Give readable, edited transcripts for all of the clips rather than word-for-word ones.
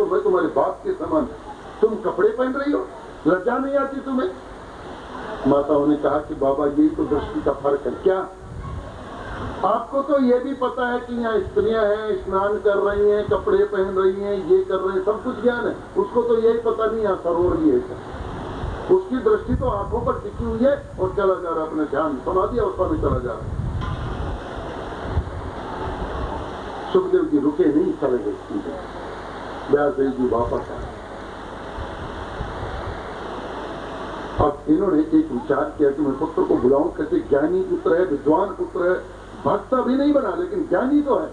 मैं तुम्हारे बाप के समान, तुम कपड़े पहन रही हो, लज्जा नहीं आती तुम्हें? माताओं ने कहा कि बाबा यही तो दृष्टि का फर्क है। क्या आपको तो ये भी पता है कि यहाँ स्त्रियां हैं, स्नान कर रही हैं, कपड़े पहन रही हैं, ये कर रहे हैं, सब कुछ ज्ञान है, उसको तो यही पता नहीं यहाँ सरोवर भी है। उसकी दृष्टि तो आंखों पर टिकी हुई है और चला जा रहा है, अपने ध्यान समाधि अवस्था में चला जा रहा है। सुखदेव जी रुके नहीं, चले गए। व्यासदेव जी वापस आए। अब इन्होंने एक विचार किया कि मैं पुत्र को बुलाऊं, कैसे ज्ञानी पुत्र है, विद्वान पुत्र है, भक्त भी नहीं बना लेकिन ज्ञानी तो है।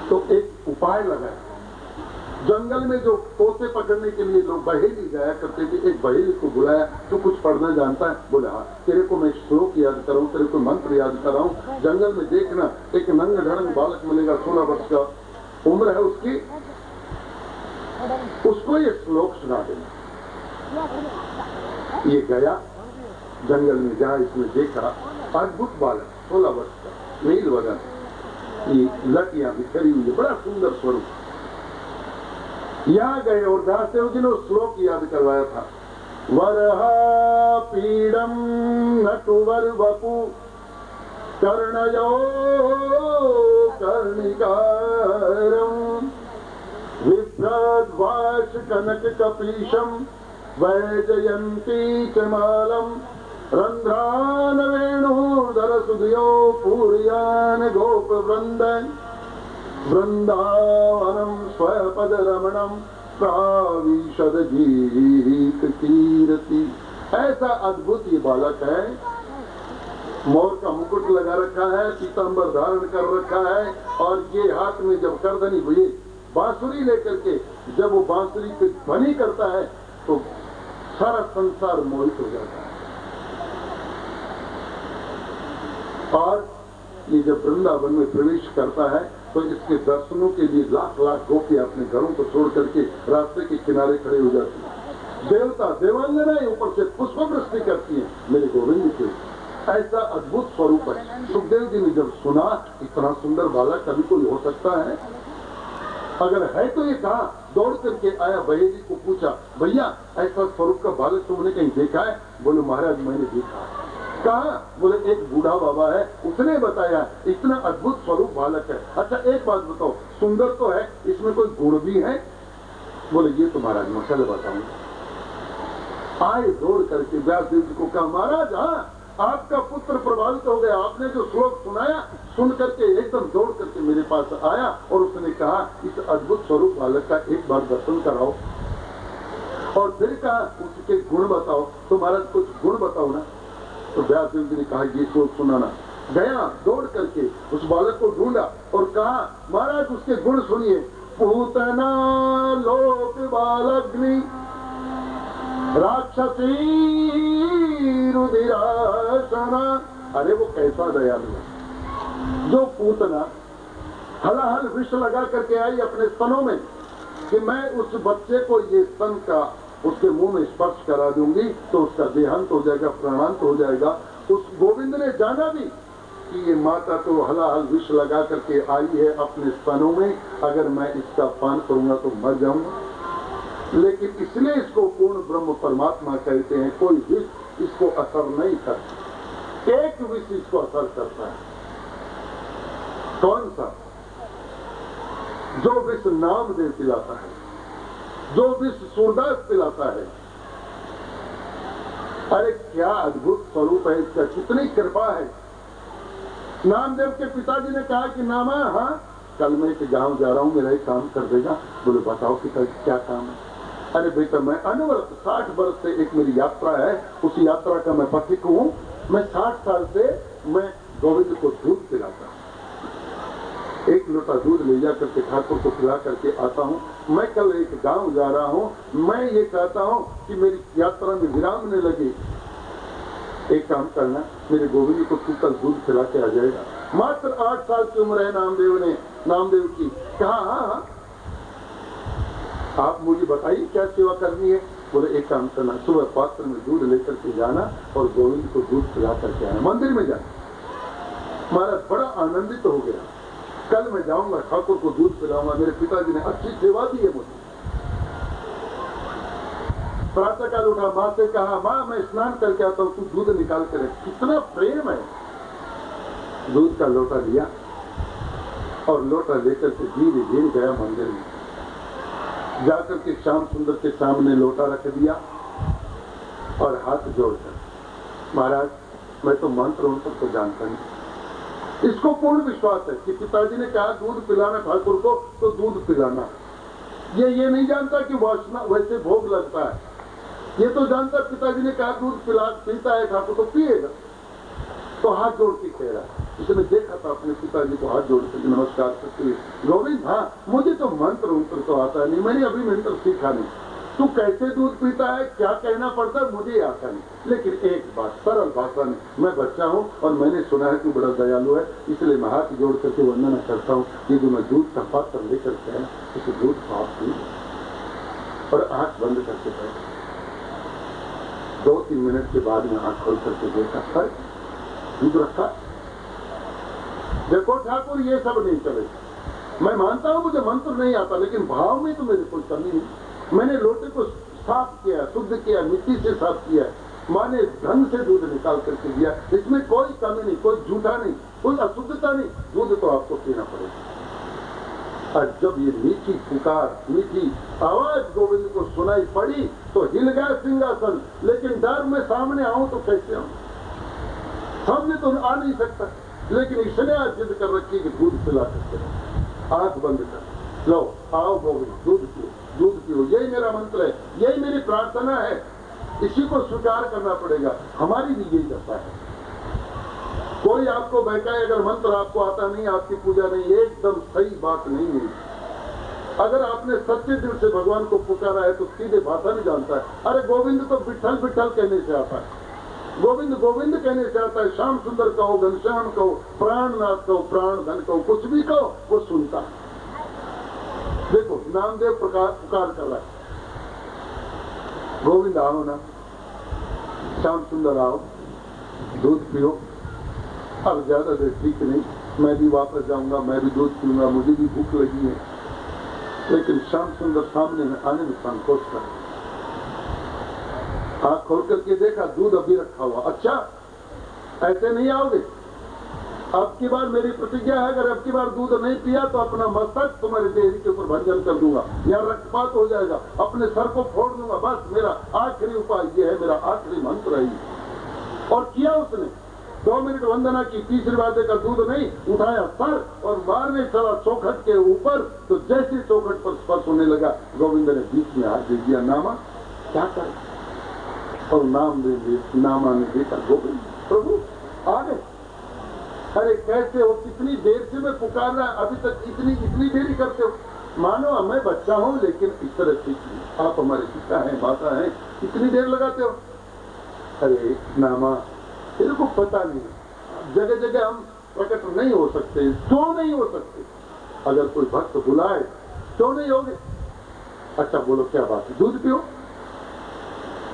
तो एक उपाय लगाया। जंगल में जो तोते पकड़ने के लिए लोग बहेली जाया करते थे, एक बहेली को बुलाया, तो कुछ पढ़ना जानता है? बोले हाँ, तेरे को मैं श्लोक याद कराऊं, तेरे को मंत्र याद कराऊं। जंगल में देखना एक नंग ढड़ंग बालक मिलेगा, 16 वर्ष का उम्र है उसकी, उसको ये श्लोक सुना देना। ये गया जंगल में, जहाँ इसने देखा अद्भुत बालक 16 वर्ष का, नील वदन, ये लटियां बिखरी हुई है, बड़ा सुंदर स्वरूप। यहाँ गए और दासदेव जी ने श्लोक याद करवाया था। वरहा पीड़म नटुवर वपु कर्णयो कर्णिकारम विभ्रद्वाश कनक कपीशम वैजयंती कमालम रंध्रान वेणुधर सुधियो पूर्यान गोप वृंदन वृंदावनम स्वपद रमणम प्राविशद गीत कीर्ति। ऐसा अद्भुत ये बालक है। मोर का मुकुट लगा रखा है, पीतांबर धारण कर रखा है, और ये हाथ में जब करदनी हुई बांसुरी लेकर के जब वो बांसुरी की ध्वनि करता है तो सारा संसार मोहित हो जाता है। और ये जब वृंदावन में प्रवेश करता है तो इसके दर्शनों के लिए लाख लाख गोपियां अपने घरों को छोड़ करके रास्ते के किनारे खड़े हो जाती हैं। देवता देवांगनाएं ऊपर से पुष्प वृष्टि करती हैं मेरे गोविंद के। ऐसा अद्भुत स्वरूप है। सुखदेव जी ने जब सुना इतना सुंदर बालक कभी कोई हो सकता है? अगर है तो ये कहा, दौड़ करके आया, भैया जी को पूछा, भैया ऐसा स्वरूप का बालक तुमने कहीं देखा है? बोले महाराज मैंने देखा। कहा? बोले एक बूढ़ा बाबा है, उसने बताया इतना अद्भुत स्वरूप बालक है। अच्छा एक बात बताओ, सुंदर तो है, इसमें कोई गुण भी है? बोले ये तो महाराज मैं कल बताऊंगा। आए दौड़ करके व्यासदेव जी को कहा, महाराज हाँ आपका पुत्र प्रभावित हो गया, आपने जो श्लोक सुनाया सुन करके एकदम दौड़ करके मेरे पास आया और उसने कहा इस अद्भुत स्वरूप बालक का एक बार दर्शन कराओ। और फिर कहा उसके गुण बताओ। तो महाराज कुछ गुण बताओ ना। तो व्यासदेव जी ने कहा ये श्लोक सुनाना। गया दौड़ करके उस बालक को ढूंढा और कहा महाराज उसके गुण सुनिए। पूतना लोक बालग्नि राक्षसी रुधिरासना। अरे वो कैसा दयालु है जो पूतना हलाहल विष लगा करके आई अपने स्तनों में कि मैं उस बच्चे को ये स्तन का उसके मुंह में स्पर्श करा दूंगी तो उसका देहांत हो जाएगा, प्राणांत हो जाएगा। उस गोविंद ने जाना भी कि ये माता तो हलाहल विष लगा करके आई है अपने स्तनों में, अगर मैं इसका पान करूंगा तो मर जाऊंगा। लेकिन इसलिए इसको पूर्ण ब्रह्म परमात्मा कहते हैं। कोई विष इसको असर नहीं करता, एक विष इसको असर करता है। कौन सा? जो विष नामदेव पिलाता है, जो विष सूरदास पिलाता है। अरे क्या अद्भुत स्वरूप है इसका, कितनी कृपा है। नामदेव के पिताजी ने कहा कि नामा हाँ कल मैं एक गांव जा रहा हूँ, मेरा एक काम कर देगा। बोले बताओ कि क्या काम है? अरे बेटा मैं अनवरत 60 वर्ष से एक मेरी यात्रा है, उस यात्रा का मैं पथिक हूँ। मैं 60 साल से मैं गोविंद को दूध पिलाता हूँ, एक लोटा दूध ले जा करके ठाकुर को पिला करके आता हूँ। मैं कल एक गांव जा रहा हूँ, मैं ये चाहता हूँ कि मेरी यात्रा में विराम न लगे। एक काम करना, मेरे गोविंद को तू कल दूध पिला के आ जाएगा। मात्र 8 साल की उम्र है नामदेव की। कहा हाँ आप मुझे बताइए क्या सेवा करनी है? बोले एक काम करना, सुबह पात्र में दूध लेकर के जाना और गोविंद को दूध पिला करके आना, मंदिर में जाना। महाराज बड़ा आनंदित हो गया। कल मैं जाऊंगा, ठाकुर को दूध पिलाऊंगा, मेरे पिताजी ने अच्छी सेवा दी है मुझे। प्रातः काल उठा, माँ से कहा, माँ मैं स्नान करके आता हूँ, तू दूध निकाल कर रख। कितना प्रेम है। दूध का लोटा लिया और लोटा लेकर के धीरे धीरे गया मंदिर में। जाकर के श्याम सुंदर के सामने लोटा रख दिया और हाथ जोड़कर, महाराज मैं तो मंत्र उन तक तो जानता नहीं। इसको पूर्ण विश्वास है कि पिताजी ने कहा दूध पिलाना ठाकुर को तो दूध पिलाना। ये नहीं जानता कि वासना वैसे भोग लगता है। ये तो जानता पिताजी ने कहा दूध पीता है ठाकुर तो पिएगा। तो हाथ जोड़ के कह रहा, इसने देखा था अपने पिताजी को हाथ जोड़ के नमस्कार करते हुए, गोविंद हाँ मुझे तो मंत्र तो आता नहीं, मैंने अभी मंत्र सीखा नहीं, तू कैसे दूध पीता है, क्या कहना पड़ता है मुझे आता नहीं, लेकिन एक बात सरल भाषा में, मैं बच्चा हूँ और मैंने सुना है तू बड़ा दयालु है, इसलिए मैं हाथ जोड़ करके वंदना करता हूँ कि जो मैं दूध का पात्र लेकर के आया उसे दूध को आप पी। और आंख बंद करके बैठे। 2-3 मिनट के बाद में आंख खोल करके देखा, सर दूध रखा। देखो ठाकुर ये सब नहीं चलेगा। मैं मानता हूँ मुझे मंत्र नहीं आता, लेकिन भाव में तो मेरी कोई कमी नहीं। मैंने लोटे को साफ किया, शुद्ध किया, मिट्टी से साफ किया, माँ ने ढंग से दूध निकाल करके दिया, इसमें कोई कमी नहीं, कोई झूठा नहीं, कोई अशुद्धता नहीं। दूध तो आपको पीना पड़ेगा। और जब ये मीठी पुकार, मीठी आवाज गोविंद को सुनाई पड़ी तो हिल गया सिंहासन। लेकिन डर में सामने आऊं तो कैसे आऊं, सामने तो आ नहीं सकता, लेकिन इसने आज जिद कर रखी कि दूध पिला सकते। आंख बंद कर, लो आओ गोविंद दूध पियो, दूध पियो, यही मेरा मंत्र है, यही मेरी प्रार्थना है, इसी को स्वीकार करना पड़ेगा। हमारी भी यही दशा है। कोई आपको बहकाए, अगर मंत्र आपको आता नहीं, आपकी पूजा नहीं, एकदम सही बात नहीं है। अगर आपने सच्चे दिल से भगवान को पुकारा है तो सीधे भाषा नहीं जानता है। अरे गोविंद तो विठल विठल कहने से आता है, गोविंद गोविंद कहने से आता है। श्याम सुंदर कहो, घनश्याम कहो, प्राणनाथ कहो, प्राण धन कहो, कुछ भी कहो वो सुनता है। देखो नामदेव पुकार कर रहा है, गोविंद आओ ना, श्याम सुंदर आओ, दूध पियो। अब ज्यादा देर ठीक नहीं, मैं भी वापस जाऊंगा, मैं भी दूध पीऊंगा, मुझे भी भूख लगी है। लेकिन श्याम सुंदर सामने में आने में संकोच कर, आँख खोल करके देखा दूध अभी रखा हुआ। अच्छा ऐसे नहीं आओगे, अब की बार मेरी प्रतिज्ञा है, अगर अब की बार दूध नहीं पिया तो अपना मस्तक तुम्हारे डेहरी के ऊपर भंजन कर दूंगा, या रक्तपात हो जाएगा, अपने सर को फोड़ दूंगा। बस मेरा आखिरी उपाय ये है, मेरा आखिरी मंत्र है। और किया उसने। 2 मिनट वंदना की, तीसरी बार देखा दूध नहीं, उठाया सर और मारने चला चौखट के ऊपर। तो जैसे चौखट पर स्पर्श होने लगा, गोविंद ने बीच में हाथ दे दिया, नामा क्या कर, और नाम दे दिया। नामा ने देखा, गोविंद प्रभु आ गए। अरे कैसे हो, कितनी देर से मैं पुकार रहा, अभी तक इतनी देरी करते हो। मानो मैं बच्चा हूँ, लेकिन इस तरह से आप हमारे पिता हैं, माता हैं, इतनी देर लगाते हो। अरे नामा तेरे को पता नहीं, जगह जगह हम प्रकट नहीं हो सकते। क्यों नहीं हो सकते? अगर कोई भक्त बुलाए क्यों नहीं होगे? अच्छा बोलो क्या बात है, दूध पियो।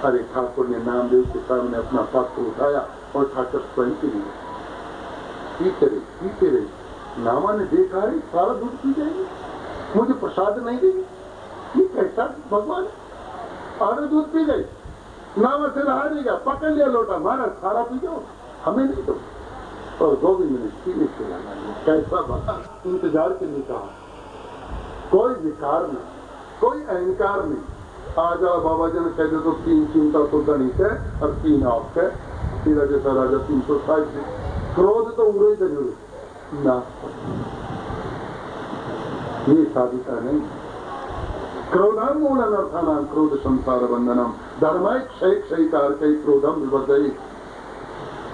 अरे ठाकुर ने नामदेव के सामने अपना पात्र उठाया और ठाकुर स्वयं पी लिया। पीते रहे। नामा ने देखा है सारा दूध पी जाएंगे, मुझे प्रसाद नहीं देंगे, ये कैसा भगवान। आधे दूध पी गए, नामा से रहा नहीं गया, पकड़ लिया लोटा, महाराज सारा पी जाओ, हमें नहीं दो। और गोविंद ने पीने से लगा, कैसा बता। इंतजार के लिए कहा, कोई विकार नहीं, कोई अहंकार नहीं। आ जाओ बाबा जी ने कह दे तो 3 चिंता तो गणित है और 3 आप है, तेरा जैसा राजा 360। क्रोध तो उड़े जरूर ना, ये साधिता नहीं। क्रोधम मूलनर्थानां क्रोध संसार बंधनम धर्माय क्षय क्षयकार कई क्रोधम विवर्धयति।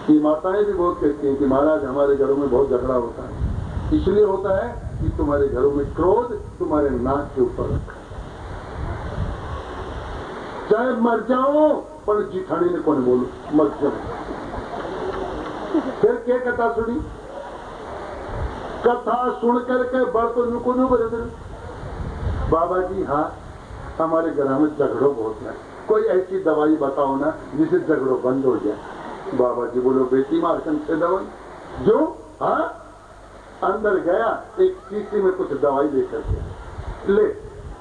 ये माताएं भी बहुत कहती हैं कि महाराज हमारे घरों में बहुत झगड़ा होता है, इसलिए होता है कि तुम्हारे घरों में क्रोध तुम्हारे नाक के ऊपर रखा, चाहे मर जाओ पर जिठानी ने कौन बोलो मर जाओ। फिर क्या कथा सुनी, कथा सुन करके बर्तन नुको नु बरदर। बाबा जी हाँ हमारे घर में झगड़ो बहुत है, कोई ऐसी दवाई बताओ ना जिससे झगड़ो बंद हो जाए। बाबा जी बोलो बेटी मारकन से दवाई जो, हाँ अंदर गया, एक शीशी में कुछ दवाई लेकर के ले,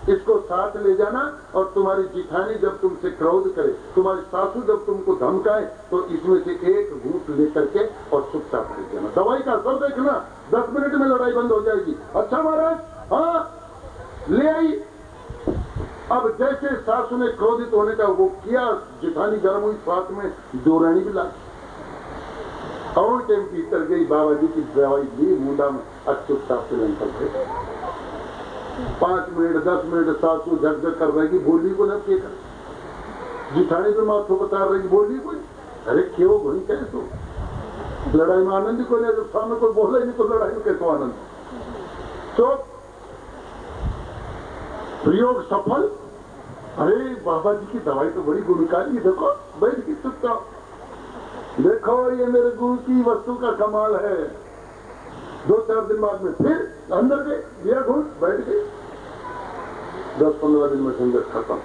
इसको साथ ले जाना, और तुम्हारी जिठानी जब तुमसे क्रोध करे, तुम्हारी सासू जब तुमको धमकाए, तो इसमें से एक घूंट लेकर के और चुपचाप ले जाना। दवाई का असर देखना, 10 मिनट में लड़ाई बंद हो जाएगी। अच्छा महाराज, हाँ ले आई। अब जैसे सासू ने क्रोधित होने का वो किया, जिठानी गर्म हुई, साथ में जोरानी भी ला और टाइम भीतर गई, बाबा जी की दवाई ली, मुंडा में चुपचाप से निकल गए। 5 मिनट 10 मिनट सासू झकझक कर रही, बोली को न के जिठानी पे माथो बता रही, बोली को अरे क्यों वही कहे तो लड़ाई में आनंद को नहीं, तो सामने कोई बोला ही नहीं तो लड़ाई में कैसे आनंद। तो प्रयोग सफल। अरे बाबा जी की दवाई तो बड़ी गुणकारी, देखो बैठ की चुपचाप, देखो ये मेरे गुरु की वस्तु का कमाल है। 2-4 दिन बाद में फिर अंदर गए, लिया घूस, बैठ गए। 10-15 दिन में संगत खत्म।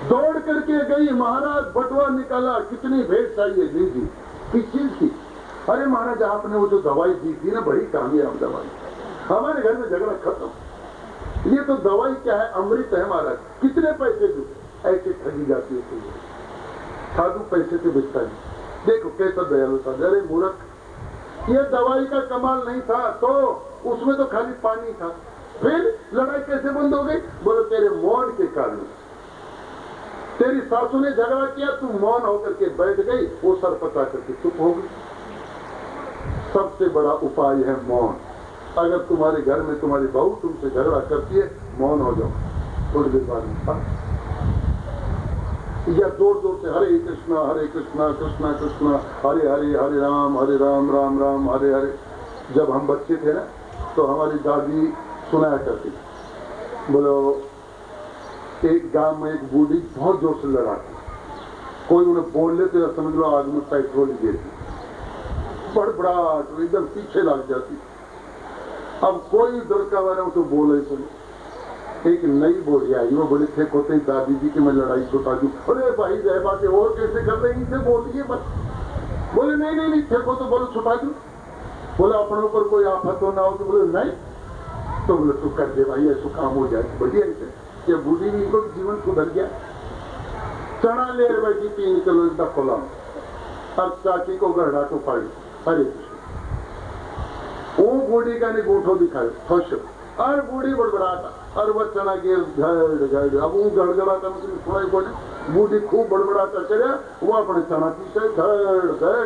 दौड़ करके गई, महाराज बटुआ निकाला, कितनी भेंट चाहिए, लीजिए। किस चीज की? अरे महाराज आपने वो जो दवाई दी थी ना, बड़ी कामयाब दवाई, हमारे घर में झगड़ा खत्म। ये तो दवाई क्या है, अमृत है महाराज, कितने पैसे दो? ऐसे ठगी जाती है साधु, पैसे से बेचता है। देखो कैसा दयालु था। अरे मूर्ख, ये दवाई का कमाल नहीं था, तो उसमें तो खाली पानी था। फिर लड़ाई कैसे बंद हो गई? बोलो तेरे मौन के कारण। तेरी सासू ने झगड़ा किया, तू मौन होकर के बैठ गई, वो सर पता करके चुप हो गई। सबसे बड़ा उपाय है मौन। अगर तुम्हारे घर में तुम्हारी बहू तुमसे झगड़ा करती है, मौन हो जाओ, थोड़ी देर बाद या जोर जोर से हरे कृष्णा कृष्णा कृष्णा हरे हरे, हरे राम राम राम हरे हरे। जब हम बच्चे थे ना, तो हमारी दादी सुनाया करती, बोलो एक गांव में एक बूढ़ी बहुत जोर से लड़ाती, कोई उन्हें बोल लेते ना, समझ लो आग में पेट्रोल देती, बड़बड़ाहट एकदम पीछे लग जाती। अब कोई दरका वाला तो बोले सुनो। एक नई बोली आई, वो बड़े थे होते दादी जी की मैं लड़ाई छुटा दूं। अरे भाई जय बातें और कैसे कर रहे हैं, इनसे बोलिए बस। बोले नहीं नहीं नहीं, थे को तो बोलो छुटा दूं। बोला अपने ऊपर कोई आफत हो ना हो, तो बोले नहीं, तो बोले तू कर दे भाई, ऐसा काम हो जाए बढ़िया से। ये बूढ़ी भी इनको जीवन सुधर गया। चना ले बैठी 3 किलो का खोला, अब चाची को गढ़ा तो पाड़ी। अरे वो बूढ़ी का ने गोठो दिखाए खुश, और बूढ़ी बड़बड़ाता, और वह चना गिर घड़। अब वो गड़गड़ाता, मतलब थोड़ा ही बोले, बूढ़ी खूब बड़बड़ाता चले, वो अपने चना पीछे घड़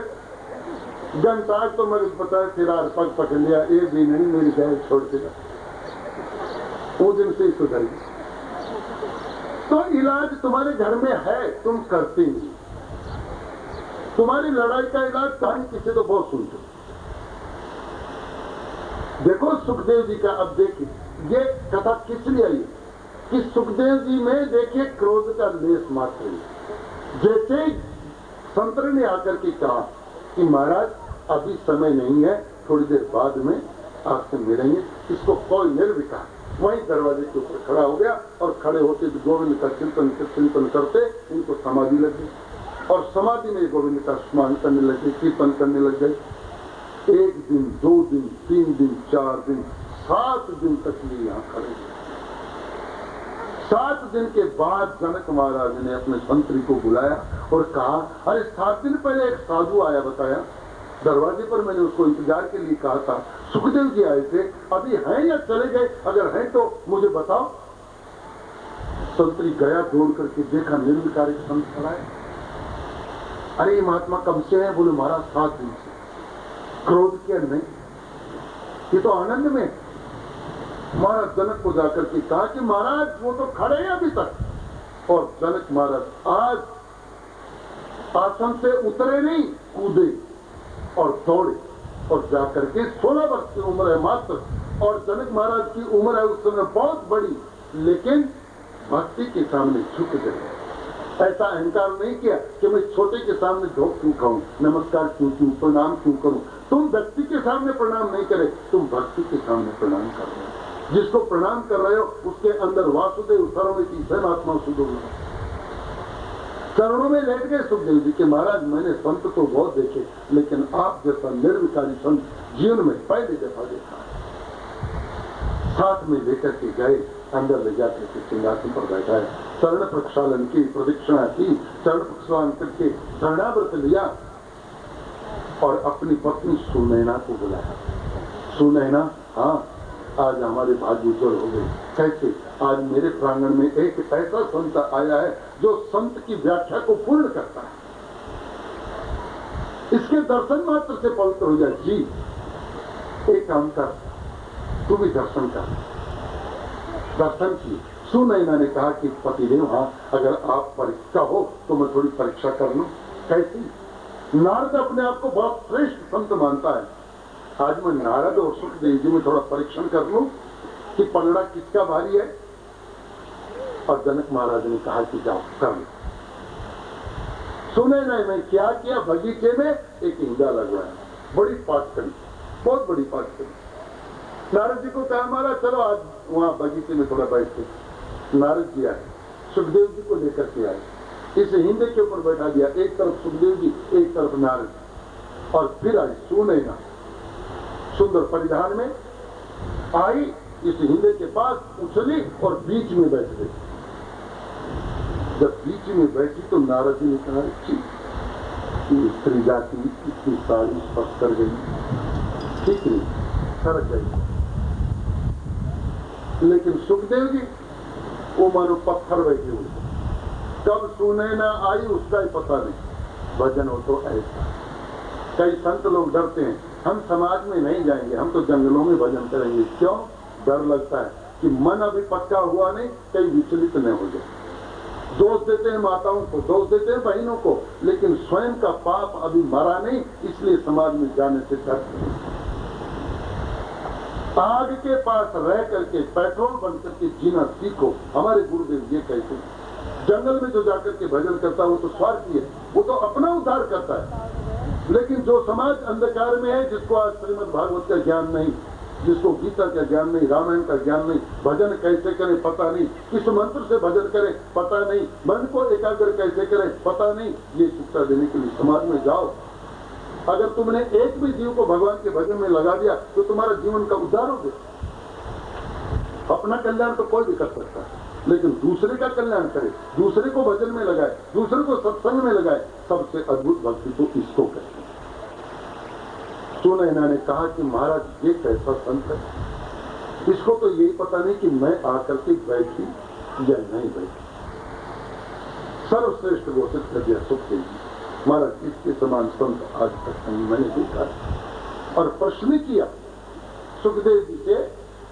घंटा तो मैं पता है फिर पग पकड़ लिया, एक दिन नहीं मेरी गाय छोड़ देगा। वो दिन से ही सुधर गई। तो इलाज तुम्हारे घर में है, तुम करते नहीं। तुम्हारी लड़ाई का इलाज कहानी किसी तो बहुत सुनते। देखो सुखदेव जी का, अब देखिए ये कथा किस लिए आई कि सुखदेव जी में देखिए क्रोध का लेस मात्र है। जैसे संतरे ने आकर के कहा कि महाराज अभी समय नहीं है, थोड़ी देर बाद में आपसे मिलेंगे, इसको कोई निर्विकार वहीं दरवाजे के ऊपर खड़ा हो गया, और खड़े होते गोविंद का चिंतन करते इनको समाधि लग गई, और समाधि में गोविंद का स्मरण करने लगे, कीर्तन करने लग गए। 1 दिन 2 दिन 3 दिन 4 दिन 7 दिन तक ये यहाँ खड़े। 7 दिन के बाद जनक महाराज ने अपने मंत्री को बुलाया और कहा, अरे 7 दिन पहले एक साधु आया, बताया दरवाजे पर, मैंने उसको इंतजार के लिए कहा था, सुखदेव जी आए थे, अभी हैं या चले गए? अगर हैं तो मुझे बताओ। संतरी गया, दौड़ करके देखा, निर्विकारी संत खड़ा है। अरे ये महात्मा कब से है? बोले महाराज 7 दिन से। क्रोध किया नहीं, ये तो आनंद में। महाराज जनक को जाकर के कहा कि महाराज वो तो खड़े हैं अभी तक। और जनक महाराज आज आसन से उतरे नहीं, कूदे और दौड़े, और जाकर के 16 वर्ष की उम्र है मात्र, और जनक महाराज की उम्र है उस समय बहुत बड़ी, लेकिन भक्ति के सामने झुक गए। ऐसा अहंकार नहीं किया कि मैं छोटे के सामने झोंक क्यों खाऊं, नमस्कार क्यों क्यों, प्रणाम क्यों करूं। तुम व्यक्ति के सामने प्रणाम नहीं करे, तुम भक्ति के सामने प्रणाम कर रहे हो। जिसको प्रणाम कर रहे हो उसके अंदर वासुदेव सर्वमिति सर्वात्मा सुदो। चरणों में लेट गए सुखदेव जी कि महाराज मैंने संत तो बहुत देखे, लेकिन आप जैसा निर्विकारी संत जीवन में पहली दफा देखा। साथ में लेकर के गए, अंदर ले जाकर के सिंहासन पर बैठाया, चरण प्रक्षालन की, प्रदक्षिणा की, चरण प्रक्षालन करके शरणाव्रत लिया और अपनी पत्नी सुनैना को बुलाया। सुनैना, हाँ आज हमारे भाग्य उज्जवल हो गए। कैसे? आज मेरे प्रांगण में एक ऐसा संत आया है जो संत की व्याख्या को पूर्ण करता है, इसके दर्शन मात्र से पवित्र हो जाए। जी एक काम कर, तू भी दर्शन कर। दर्शन की सुनैना ने कहा कि पतिदेव, हाँ अगर आप परीक्षा हो तो मैं थोड़ी परीक्षा कर लूं। कैसी? नारद अपने आप को बहुत श्रेष्ठ संत मानता है। आज मैं नारद और सुखदेव जी में थोड़ा परीक्षण कर लूं कि पलड़ा किसका भारी है। और जनक महाराज ने कहा कि जाओ कर लो। सुनैना ने क्या किया, बगीचे में एक इंदा लगवाया, बड़ी पाठ करी, बहुत बड़ी पाठ करी। नारद जी को कहा महाराज चलो आज वहां बगीचे में थोड़ा बैठते। नारद जी आए, सुखदेव जी को लेकर के आए, इस हिंदे के ऊपर बैठा दिया, एक तरफ सुखदेव जी एक तरफ नारद। और फिर आई सुनैना सुंदर परिधान में आई, इस हिंदे के पास उछली और बीच में बैठ गई। जब बीच में बैठी तो नारद जी ने कहा कि स्त्री जाति इतनी सारी स्पर्श कर गई, ठीक नहीं, सरक गई। लेकिन सुखदेव जी वो मानो पत्थर बैठे हुए, कब सुनैना आई उसका ही पता नहीं। भजन हो तो ऐसा, कई संत लोग डरते हैं, हम समाज में नहीं जाएंगे, हम तो जंगलों में भजन करेंगे। क्यों? डर लगता है कि मन अभी पक्का हुआ नहीं, कहीं विचलित न हो जाए। दोष देते हैं माताओं को, दोष देते हैं बहनों को, लेकिन स्वयं का पाप अभी मरा नहीं, इसलिए समाज में जाने से डरते हैं। आग के पास रह करके पेट्रोल बन करके जीना सीखो, हमारे गुरुदेव ये कहते हैं। जंगल में जो जाकर के भजन करता है वो तो स्वार्थी है, वो तो अपना उद्धार करता है। लेकिन जो समाज अंधकार में है, जिसको आज श्रीमद् भागवत का ज्ञान नहीं, जिसको गीता का ज्ञान नहीं, रामायण का ज्ञान नहीं, भजन कैसे करें पता नहीं, किस मंत्र से भजन करें पता नहीं, मन को एकाग्र कैसे करें पता नहीं, ये शिक्षा देने के लिए समाज में जाओ। अगर तुमने एक भी जीव को भगवान के भजन में लगा दिया तो तुम्हारा जीवन का उद्धार हो गया। अपना कल्याण तो कोई भी कर सकता है, लेकिन दूसरे का कल्याण करे, दूसरे को भजन में लगाए, दूसरे को सत्संग में लगाए, सबसे अद्भुत भक्ति तो इसको कहते हैं। सुनैना ने कहा कि महाराज ये कैसा संत है, इसको तो यही पता नहीं कि मैं आकर के बैठी या नहीं बैठी। सर्वश्रेष्ठ घोषित कर दिया सुखदेव जी, महाराज इसके समान संत आज तक नहीं मैंने देखा। और प्रश्न किया, सुखदेव जी से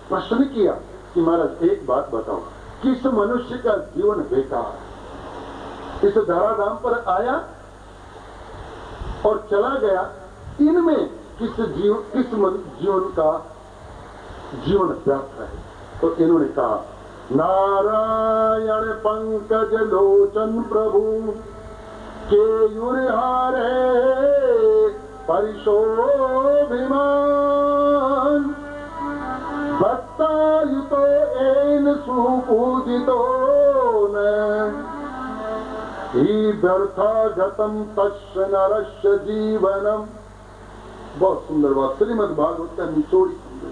प्रश्न किया कि महाराज एक बात बताओ, किस मनुष्य का जीवन बेकार, इस धराधाम पर आया और चला गया, इनमें किस जीवन का जीवन व्याप्त है? तो इन्होंने कहा नारायण पंकज लोचन प्रभु केयुरहारे परिशोभिमान भक्तायुतो एन सुपूजितो न ही व्यर्था गतम तस्य नरस्य जीवनम। बहुत सुंदर बात, श्रीमद् भागवत का निचोड़ी सुंदर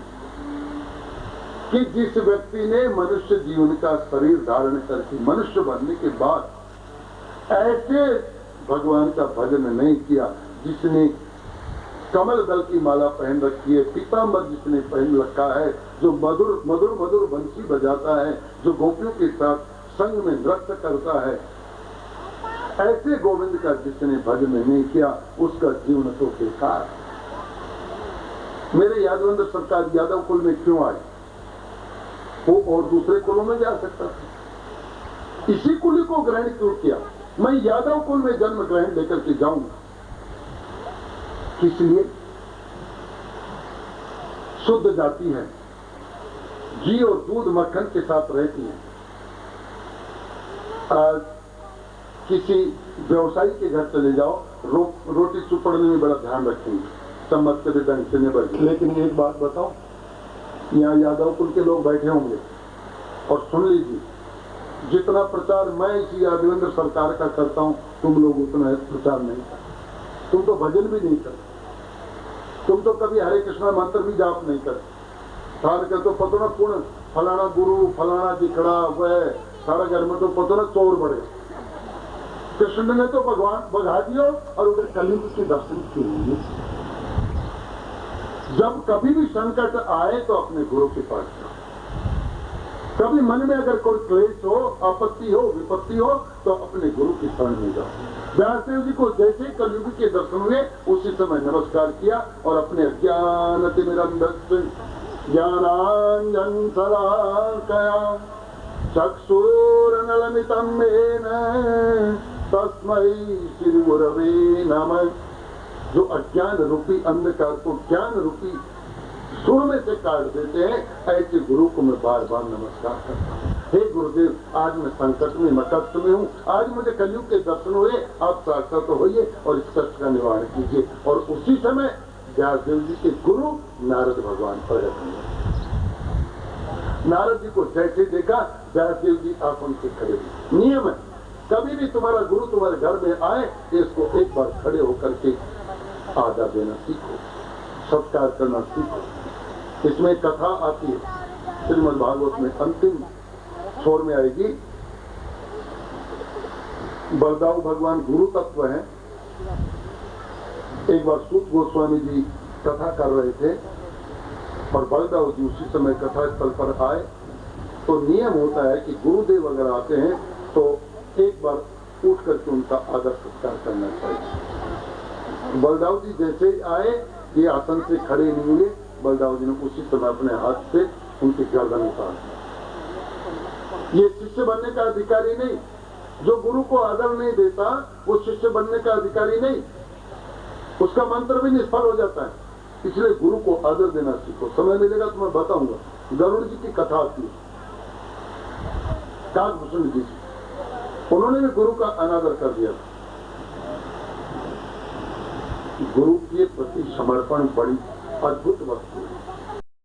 कि जिस व्यक्ति ने मनुष्य जीवन का शरीर धारण करके मनुष्य बनने के बाद ऐसे भगवान का भजन नहीं किया, जिसने कमल दल की माला पहन रखी है, पीतांबर जिसने पहन रखा है, जो मधुर मधुर मधुर बंसी बजाता है, जो गोपियों के साथ संग में नृत्य करता है, ऐसे गोविंद का जिसने भजन नहीं किया उसका जीवन तो बेकार। मेरे यादवंत सरकार यादव कुल में क्यों आए? वो और दूसरे कुलों में जा सकता था, इसी कुल को ग्रहण क्यों किया? मैं यादव कुल में जन्म ग्रहण लेकर के जाऊंगा, किस लिए? शुद्ध जाति है, घी और दूध मक्खन के साथ रहती है। आज किसी व्यवसायी के घर चले जाओ, रोटी चुपड़ने में बड़ा ध्यान रखेंगे, चम्मच के ढंग से निबड़। लेकिन एक बात बताओ, यहाँ यादव कुल के लोग बैठे होंगे और सुन लीजिए, जितना प्रचार मैं इसी यादवेंद्र सरकार का करता हूँ तुम लोग उतना प्रचार नहीं करते, तुम तो भजन भी नहीं करते, तुम तो कभी हरे कृष्णा मंत्र भी जाप नहीं करते। सार कर तो पतो ना कौन फलाना गुरु फलाना जिखड़ा वह सारा घर में तो पतो ना चोर बड़े। कृष्ण ने तो भगवान बधा दियो और उधर कलयुग के दर्शन किए। जब कभी भी संकट आए तो अपने गुरु के पास जाओ। कभी मन में अगर कोई क्लेश हो, आपत्ति हो, विपत्ति हो तो अपने गुरु की शरण में जाओ। व्यासदेव जी को जैसे कलयुग के दर्शन हुए उसी समय नमस्कार किया और अपने अज्ञान तिमिरंधस्य ज्ञानांजन शलाकया चक्षुरुन्मीलितं येन तस्मै श्री गुरवे नमः। जो अज्ञान रूपी अंधकार को ज्ञान रूपी सुर में से काट देते हैं, ऐसे गुरु को मैं बार बार नमस्कार करता हूँ। हे गुरुदेव, आज मैं संकट में, मैं कष्ट में हूँ, आज मुझे कलयुग के दर्शन हुए, आप साक्षात होइए और इस कष्ट का निवारण कीजिए। और उसी समय व्यासदेव जी के गुरु नारद भगवान प्रकट हुए। नारद जी को जैसे देखा व्यासदेव जी आंखों से खड़े हुए। नियम है, कभी भी तुम्हारा गुरु तुम्हारे घर में आए इसको एक बार खड़े होकर के आदर देना सीखो, सत्कार करना सीखो। इसमें कथा आती है श्रीमद् भागवत में, अंतिम छोर में आएगी। बलदाऊ भगवान गुरु तत्व है। एक बार सूत गोस्वामी जी कथा कर रहे थे और बलदाऊ जी उसी समय कथा स्थल पर आए। तो नियम होता है कि गुरुदेव अगर आते हैं तो एक बार उठ करके उनका आदर सत्कार करना चाहिए। बलदाऊ जी जैसे ही आए, ये आसन से खड़े नहीं हुए, बलदाऊ जी ने उसी समय अपने हाथ से उनकी गर्दन उतार दी। ये शिष्य बनने का अधिकारी नहीं। जो गुरु को आदर नहीं देता वो शिष्य बनने का अधिकारी नहीं, उसका मंत्र भी निष्फल हो जाता है। इसलिए गुरु को आदर देना सीखो। समय मिलेगा तो मैं बताऊंगा। गरुड़ जी की कथा आती है, काकभूषण जी, उन्होंने भी गुरु का अनादर कर दिया। गुरु के प्रति समर्पण बड़ी अद्भुत वस्तु है।